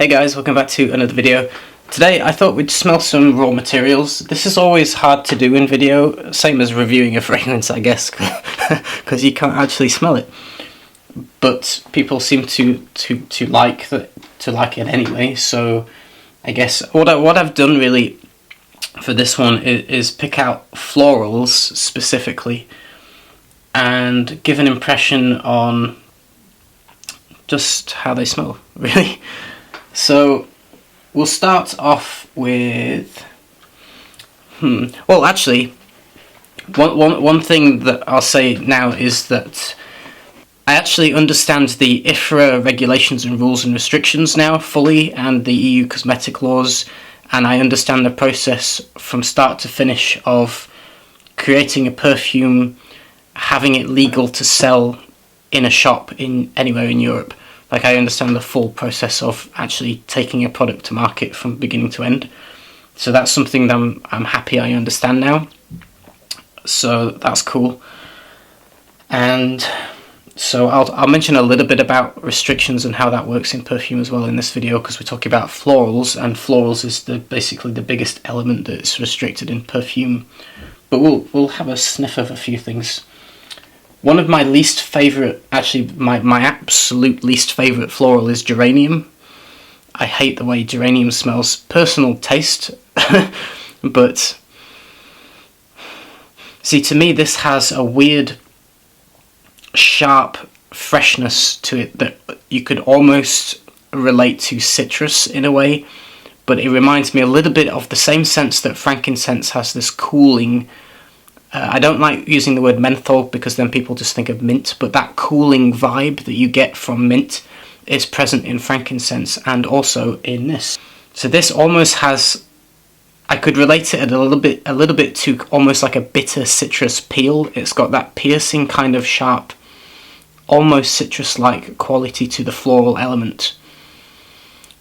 Hey guys, welcome back to another video. Today I thought we'd smell some raw materials. This is always hard to do in video, same as reviewing a fragrance I guess, because you can't actually smell it. But people seem to like it anyway, so I guess what I've done really for this one is pick out florals specifically and give an impression on just how they smell, really. So we'll start off with well, actually one thing that I'll say now is that I actually understand the IFRA regulations and rules and restrictions now fully, and the EU cosmetic laws, and I understand the process from start to finish of creating a perfume, having it legal to sell in a shop anywhere in Europe. Like, I understand the full process of actually taking a product to market from beginning to end. So that's something that I'm happy I understand now. So that's cool. And so I'll mention a little bit about restrictions and how that works in perfume as well in this video, because we're talking about florals, and florals is basically the biggest element that's restricted in perfume. But we'll have a sniff of a few things. One of my least favourite, actually my absolute least favourite floral is geranium. I hate the way geranium smells. Personal taste, but see, to me this has a weird sharp freshness to it that you could almost relate to citrus in a way, but it reminds me a little bit of the same sense that frankincense has this cooling. I don't like using the word menthol because then people just think of mint, but that cooling vibe that you get from mint is present in frankincense and also in this. So this almost has, I could relate it a little bit to almost like a bitter citrus peel. It's got that piercing kind of sharp, almost citrus-like quality to the floral element.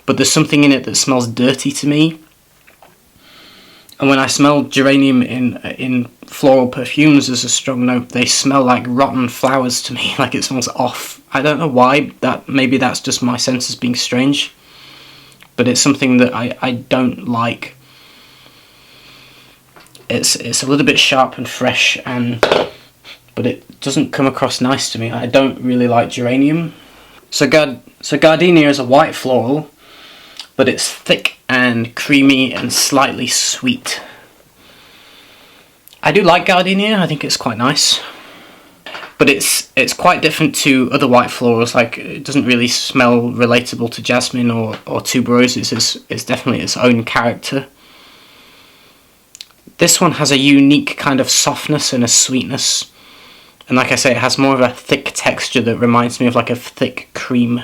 But there's something in it that smells dirty to me. And when I smell geranium in floral perfumes as a strong note, they smell like rotten flowers to me, like it smells off. I don't know why, maybe that's just my senses being strange, but it's something that I don't like. It's a little bit sharp and fresh, but it doesn't come across nice to me. I don't really like geranium. So Gardenia is a white floral, but it's thick and creamy and slightly sweet. I do like Gardenia, I think it's quite nice, but it's quite different to other white florals. Like, it doesn't really smell relatable to jasmine or tuberoses. It's definitely its own character. This one has a unique kind of softness and a sweetness, and like I say, it has more of a thick texture that reminds me of like a thick cream.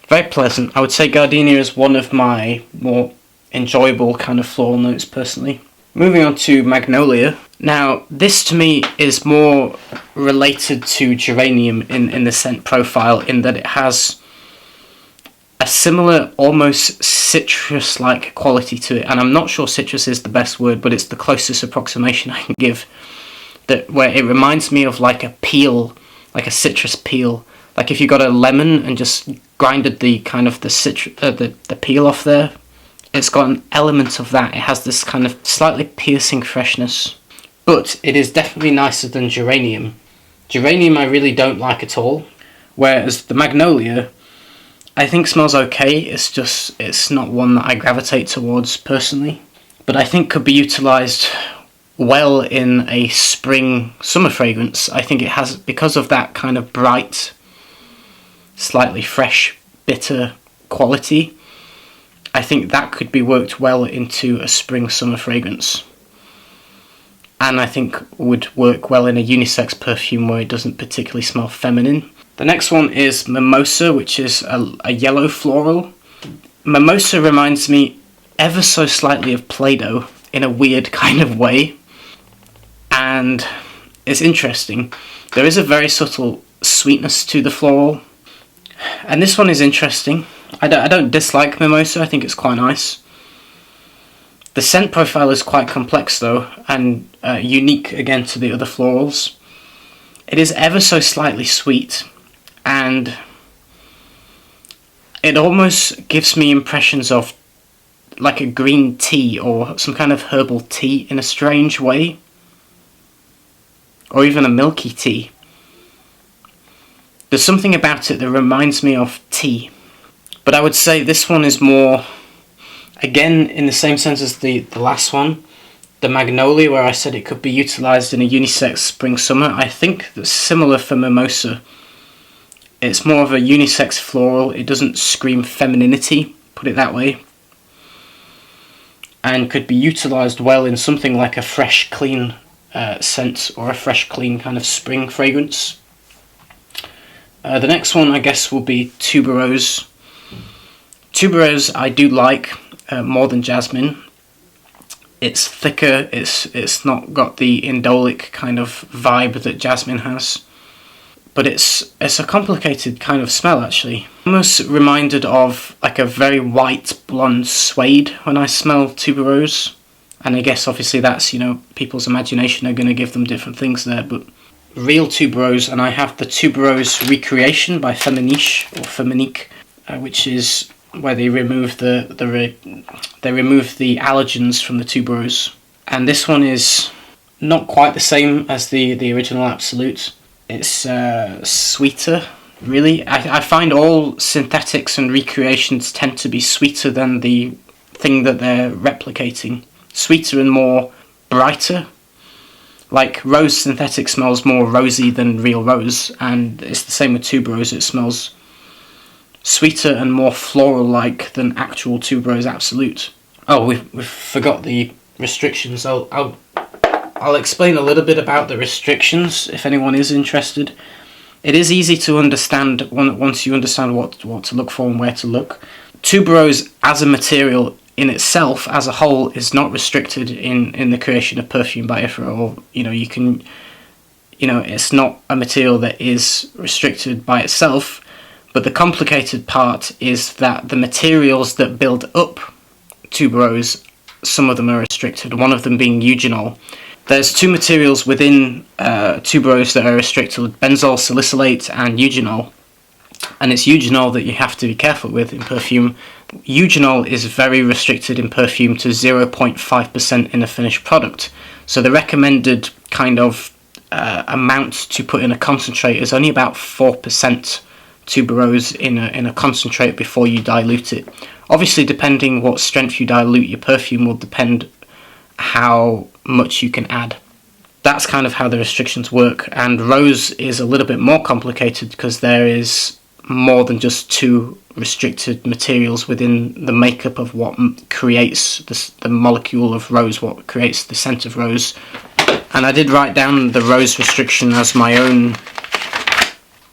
Very pleasant. I would say Gardenia is one of my more enjoyable kind of floral notes personally. Moving on to Magnolia. Now, this to me is more related to geranium in the scent profile, in that it has a similar, almost citrus-like quality to it. And I'm not sure citrus is the best word, but it's the closest approximation I can give. Where it reminds me of like a peel, like a citrus peel. Like if you got a lemon and just grinded the kind of the peel off there, it's got an element of that. It has this kind of slightly piercing freshness, but it is definitely nicer than geranium. Geranium I really don't like at all, whereas the Magnolia I think smells okay. It's not one that I gravitate towards personally, but I think could be utilised well in a spring summer fragrance. I think it has, because of that kind of bright, slightly fresh, bitter quality, I think that could be worked well into a spring summer fragrance, and I think would work well in a unisex perfume where it doesn't particularly smell feminine. The next one is Mimosa, which is a yellow floral. Mimosa reminds me ever so slightly of Play-Doh in a weird kind of way, and it's interesting. There is a very subtle sweetness to the floral, and this one is interesting. I don't dislike Mimosa, I think it's quite nice. The scent profile is quite complex though, and unique again to the other florals. It is ever so slightly sweet, and it almost gives me impressions of like a green tea or some kind of herbal tea in a strange way, or even a milky tea. There's something about it that reminds me of tea, but I would say this one is more, again, in the same sense as the last one, the Magnolia, where I said it could be utilised in a unisex spring-summer. I think that's similar for Mimosa. It's more of a unisex floral. It doesn't scream femininity, put it that way, and could be utilised well in something like a fresh, clean scent, or a fresh, clean kind of spring fragrance. The next one, I guess, will be Tuberose. Tuberose I do like more than Jasmine. It's thicker, it's not got the indolic kind of vibe that Jasmine has. But it's a complicated kind of smell, actually. Almost reminded of like a very white blonde suede when I smell Tuberose. And I guess obviously that's, you know, people's imagination are going to give them different things there, but real Tuberose, and I have the Tuberose Recreation by Feminiche, or Feminique, which is where they remove the allergens from the tuberose. And this one is not quite the same as the original Absolute. It's sweeter, really. I find all synthetics and recreations tend to be sweeter than the thing that they're replicating. Sweeter and more brighter. Like rose synthetic smells more rosy than real rose, and it's the same with tuberose. It smells sweeter and more floral-like than actual Tuberose Absolute. Oh, we forgot the restrictions. I'll explain a little bit about the restrictions if anyone is interested. It is easy to understand once you understand what to look for and where to look. Tuberose as a material in itself, as a whole, is not restricted in the creation of perfume by IFRA, or it's not a material that is restricted by itself. But the complicated part is that the materials that build up tuberose, some of them are restricted, one of them being eugenol. There's two materials within tuberose that are restricted, benzol salicylate and eugenol. And it's eugenol that you have to be careful with in perfume. Eugenol is very restricted in perfume to 0.5% in a finished product. So the recommended kind of amount to put in a concentrate is only about 4%. Tuberose in a concentrate before you dilute it. Obviously, depending what strength you dilute your perfume will depend how much you can add. That's kind of how the restrictions work, and rose is a little bit more complicated because there is more than just two restricted materials within the makeup of what creates the molecule of rose, what creates the scent of rose. And I did write down the rose restriction as my own.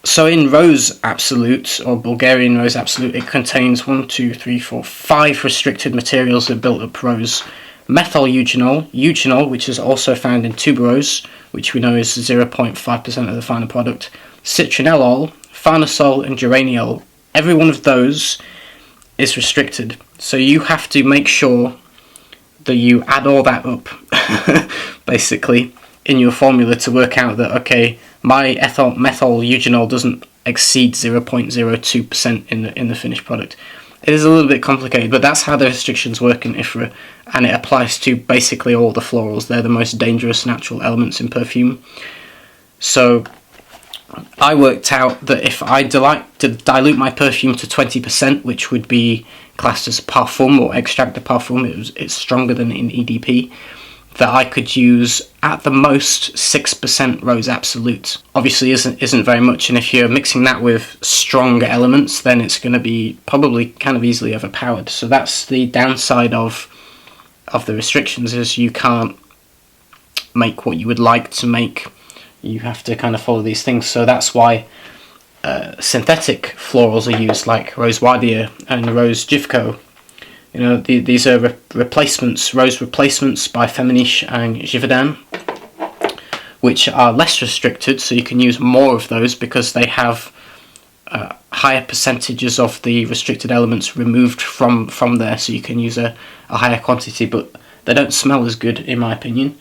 So in Rose Absolute, or Bulgarian Rose Absolute, it contains 5 restricted materials that built up rose. Methyl eugenol, which is also found in tuberose, which we know is 0.5% of the final product. Citronellol, farnesol, and geraniol. Every one of those is restricted. So you have to make sure that you add all that up, basically, in your formula to work out that, okay, my methyl eugenol doesn't exceed 0.02% in the finished product. It is a little bit complicated, but that's how the restrictions work in IFRA, and it applies to basically all the florals. They're the most dangerous natural elements in perfume. So I worked out that if I dilute my perfume to 20%, which would be classed as parfum or extract de parfum, it's stronger than in EDP, that I could use at the most 6% Rose Absolute. Obviously isn't very much, and if you're mixing that with stronger elements, then it's going to be probably kind of easily overpowered. So that's the downside of the restrictions, is you can't make what you would like to make. You have to kind of follow these things. So that's why synthetic florals are used, like Rose Wardia and Rose Givco. You know, these are replacements, rose replacements by Feminiche and Givaudan, which are less restricted, so you can use more of those because they have higher percentages of the restricted elements removed from there, so you can use a higher quantity, but they don't smell as good, in my opinion.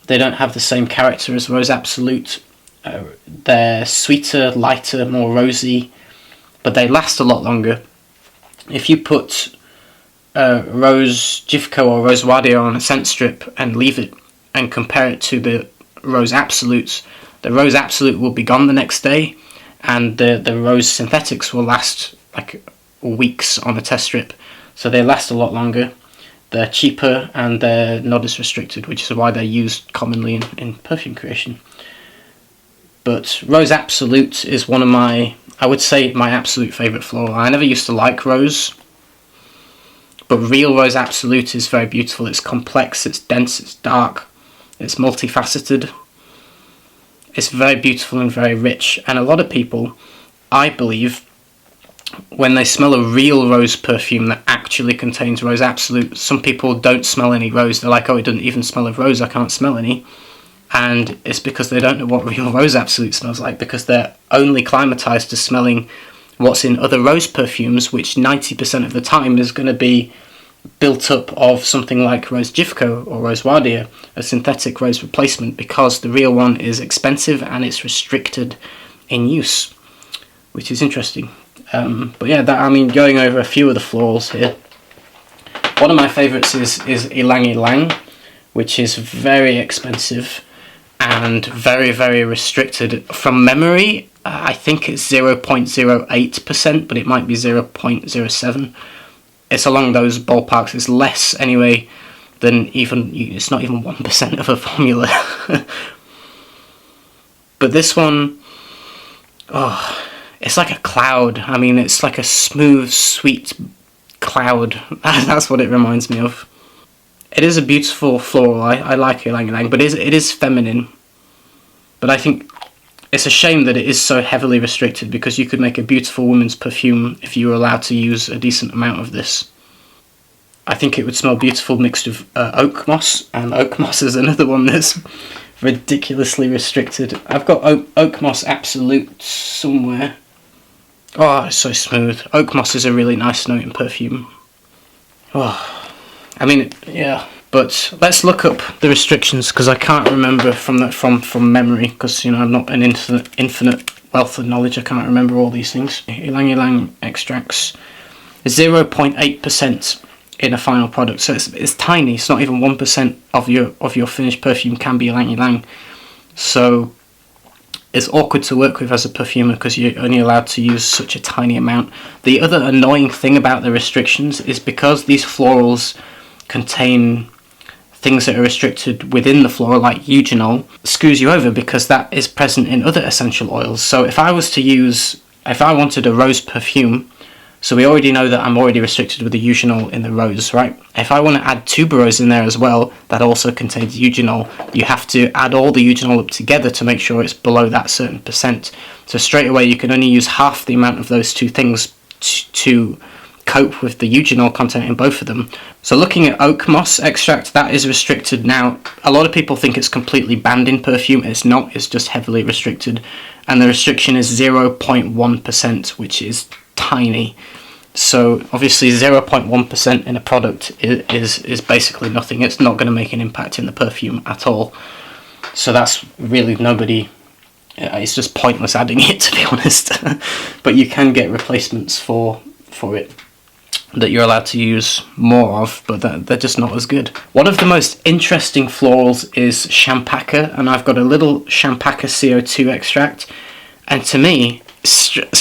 They don't have the same character as Rose Absolute. They're sweeter, lighter, more rosy, but they last a lot longer. if you put Rose Jivko or Rose Wadia on a scent strip and leave it and compare it to the Rose Absolutes, the Rose Absolute will be gone the next day, and the Rose Synthetics will last like weeks on a test strip, so they last a lot longer. They're cheaper and they're not as restricted, which is why they're used commonly in perfume creation. But Rose Absolute is one of my, I would say, my absolute favourite floral. I never used to like Rose, but real Rose Absolute is very beautiful. It's complex, it's dense, it's dark, it's multifaceted. It's very beautiful and very rich. And a lot of people, I believe, when they smell a real rose perfume that actually contains Rose Absolute, some people don't smell any rose. They're like, oh, it doesn't even smell of rose, I can't smell any. And it's because they don't know what real Rose Absolute smells like, because they're only climatized to smelling what's in other rose perfumes, which 90% of the time is going to be built up of something like Rose Jivko or Rose Wadia, a synthetic rose replacement, because the real one is expensive and it's restricted in use, which is interesting. But yeah, going over a few of the florals here. One of my favourites is YLANG, which is very expensive and very, very restricted. From memory, I think it's 0.08%, but it might be 0.07. It's along those ballparks. It's less anyway than it's not even 1% of a formula. But this one, oh, it's like a cloud. I mean, it's like a smooth, sweet cloud. That's what it reminds me of. It is a beautiful floral. I like YLANG, but it is feminine. But I think it's a shame that it is so heavily restricted, because you could make a beautiful woman's perfume if you were allowed to use a decent amount of this. I think it would smell beautiful mixed with oak moss, and oak moss is another one that's ridiculously restricted. I've got oak moss Absolute somewhere. Oh, it's so smooth. Oak moss is a really nice note in perfume. Oh, I mean, yeah. But let's look up the restrictions, because I can't remember from memory, because I'm not an infinite wealth of knowledge. I can't remember all these things. YLANG extracts 0.8% in a final product, so it's tiny. It's not even 1% of your finished perfume can be YLANG. So it's awkward to work with as a perfumer, because you're only allowed to use such a tiny amount. The other annoying thing about the restrictions is because these florals contain things that are restricted within the floral, like eugenol, screws you over, because that is present in other essential oils. So if I wanted a rose perfume, so we already know that I'm already restricted with the eugenol in the rose, right? If I want to add tuberose in there as well, that also contains eugenol, you have to add all the eugenol up together to make sure it's below that certain percent. So straight away you can only use half the amount of those two things to cope with the eugenol content in both of them. So looking at oak moss extract, that is restricted now. A lot of people think it's completely banned in perfume. It's not, it's just heavily restricted, and the restriction is 0.1%, which is tiny. So obviously 0.1% in a product is basically nothing. It's not going to make an impact in the perfume at all. So that's really it's just pointless adding it, to be honest. But you can get replacements for it that you're allowed to use more of, but they're just not as good. One of the most interesting florals is CHAMPACA, and I've got a little CHAMPACA CO2 extract, and to me,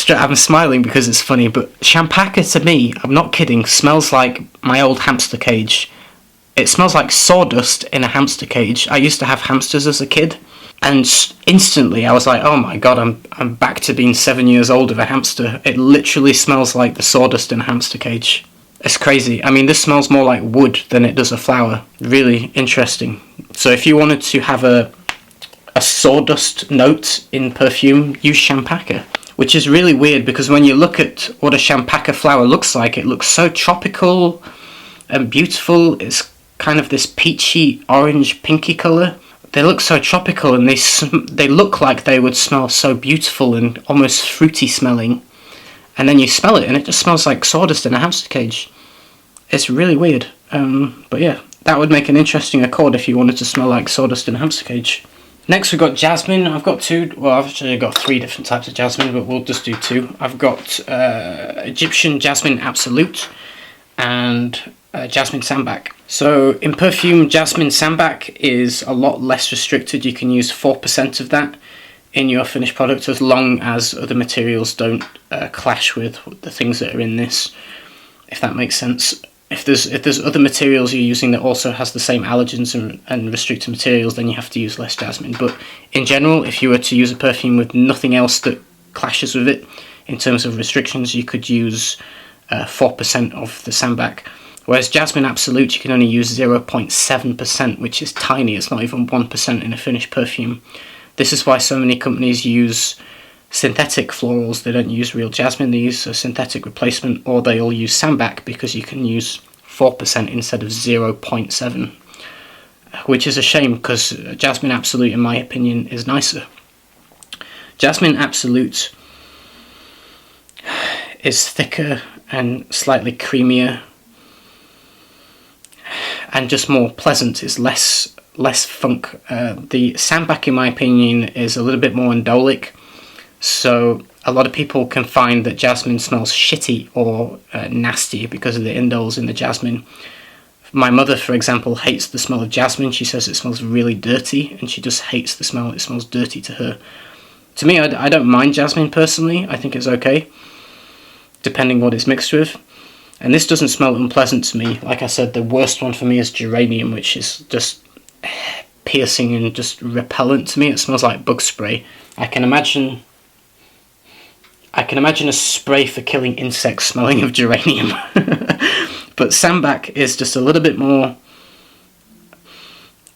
I'm smiling because it's funny, but CHAMPACA to me, I'm not kidding, smells like my old hamster cage. It smells like sawdust in a hamster cage. I used to have hamsters as a kid, and instantly I was like, oh my god, I'm back to being 7 years old of a hamster. It literally smells like the sawdust in a hamster cage. It's crazy. I mean, this smells more like wood than it does a flower. Really interesting. So if you wanted to have a sawdust note in perfume, use CHAMPACA, which is really weird, because when you look at what a CHAMPACA flower looks like, it looks so tropical and beautiful. It's kind of this peachy orange pinky colour. They look so tropical, and they look like they would smell so beautiful and almost fruity smelling, and then you smell it and it just smells like sawdust in a hamster cage. It's really weird. But yeah, that would make an interesting accord if you wanted to smell like sawdust in a hamster cage. Next we've got jasmine. I've got two, well I've actually got three different types of jasmine, but we'll just do two. I've got Egyptian Jasmine Absolute and Jasmine Sambac. So in Perfume, Jasmine Sambac is a lot less restricted. You can use 4% of that in your finished product as long as other materials don't clash with the things that are in this, if that makes sense. If there's other materials you're using that also has the same allergens and restricted materials, then you have to use less jasmine. But in general, if you were to use a perfume with nothing else that clashes with it in terms of restrictions, you could use 4% of the Sambac. Whereas Jasmine Absolute, you can only use 0.7%, which is tiny. It's not even 1% in a finished perfume. This is why so many companies use synthetic florals. They don't use real jasmine, they use a synthetic replacement, or they'll use Sambac because you can use 4% instead of 0.7%, which is a shame because Jasmine Absolute, in my opinion, is nicer. Jasmine Absolute is thicker and slightly creamier and just more pleasant. It's less funk. The Sambac, in my opinion, is a little bit more indolic. So a lot of people can find that jasmine smells shitty or nasty because of the indoles in the jasmine. My mother, for example, hates the smell of jasmine. She says it smells really dirty, and she just hates the smell. It smells dirty to her. To me, I don't mind jasmine personally. I think it's okay, depending what it's mixed with. And this doesn't smell unpleasant to me. Like I said, the worst one for me is geranium, which is just piercing and just repellent to me. It smells like bug spray. I can imagine a spray for killing insects smelling of geranium. But Sambac is just a little bit more,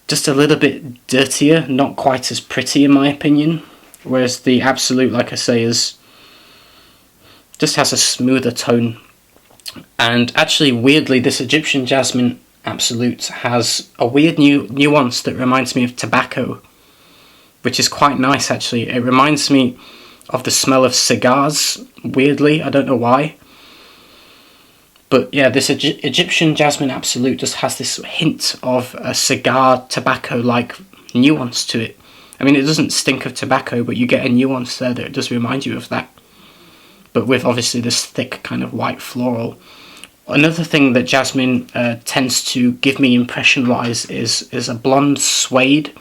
just a little bit dirtier, not quite as pretty in my opinion. Whereas the Absolute, like I say, just has a smoother tone. And actually, weirdly, this Egyptian Jasmine Absolute has a weird nuance that reminds me of tobacco, which is quite nice actually. It reminds me of the smell of cigars, weirdly, I don't know why. But yeah, this Egyptian Jasmine Absolute just has this hint of a cigar tobacco-like nuance to it. I mean, it doesn't stink of tobacco, but you get a nuance there that does remind you of that. But with obviously this thick kind of white floral. Another thing that jasmine tends to give me impression-wise is a blonde suede.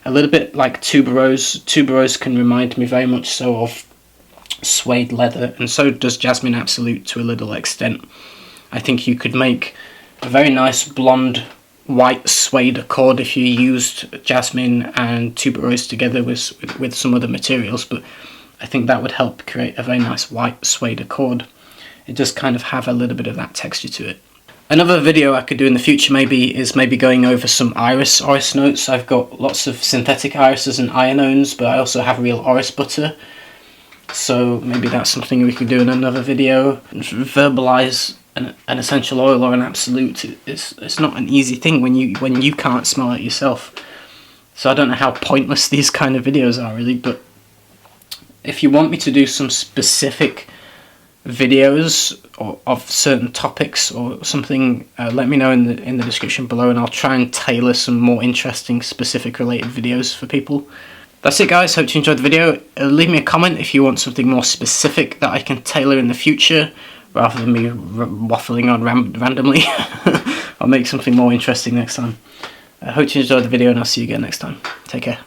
A little bit like tuberose. Tuberose can remind me very much so of suede leather, and so does Jasmine Absolute to a little extent. I think you could make a very nice blonde white suede accord if you used jasmine and tuberose together with some other materials, but I think that would help create a very nice white suede accord. It does kind of have a little bit of that texture to it. Another video I could do in the future is going over some orris notes. I've got lots of synthetic irises and ionones, but I also have real orris butter. So maybe that's something we could do in another video. Verbalise an essential oil or an absolute. It's not an easy thing when you can't smell it yourself. So I don't know how pointless these kind of videos are really, but if you want me to do some specific videos or of certain topics or something, let me know in the description below, and I'll try and tailor some more interesting specific related videos for people. That's it guys, hope you enjoyed the video. Leave me a comment if you want something more specific that I can tailor in the future rather than me waffling on randomly. I'll make something more interesting next time. I hope you enjoyed the video, and I'll see you again next time. Take care.